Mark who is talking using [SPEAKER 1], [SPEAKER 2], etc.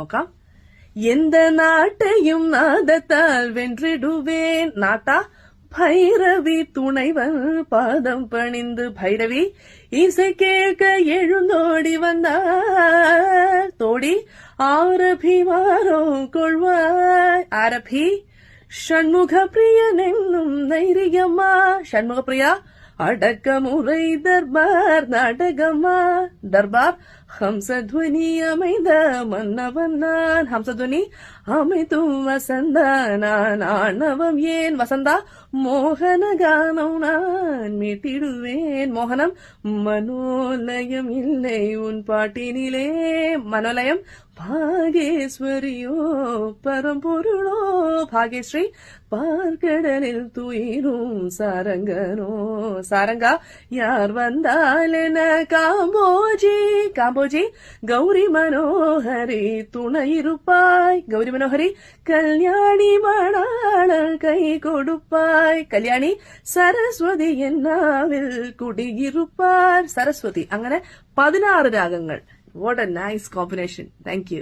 [SPEAKER 1] നോക്കാം. எந்த நாட்டையும் நாதத்தால் வென்றிடுவேன். நாட்டா பைரவி துணைவன் பாதம் பணிந்து. பைரவி இசை கேட்க எழுந்தோடி வந்தார். தோடி ஆரபி வாரோ கொள்வாய். ஆரபி ஷண்முக பிரியன் என்னும் தைரியம்மா. ஷண்முக பிரியா அடக்கமுறை தர்பார் நாடகமா. தர்பார் ஹம்சத்வனி அமைந்த மன்னவன் நான். ஹம்சத்வனி அமைத்தும் வசந்தா நான். ஆணவம் ஏன் வசந்தா மோகன கானம் நான் மீட்டிடுவேன். மோகனம் மனோலயம் இல்லை உன் பாட்டினிலே. மனோலயம் பாகேஸ்வரியோ பரம்பொருளோ. பாகேஸ்வரி பார்க்கடலில் துயிரும் சாரங்கனோ. சாரங்கா யார் வந்தால் என காம்போஜி. காம்போஜி கௌரி மனோஹரி துணை இருப்பாய். கௌரி மனோஹரி கல்யாணி மணாளர் கை கொடுப்பாய். கல்யாணி സരസ്വതി എന്നാവിൽ കുടിയിരുപ്പാർ. സരസ്വതി അങ്ങനെ 16 രാഗങ്ങൾ. What a nice combination. Thank U.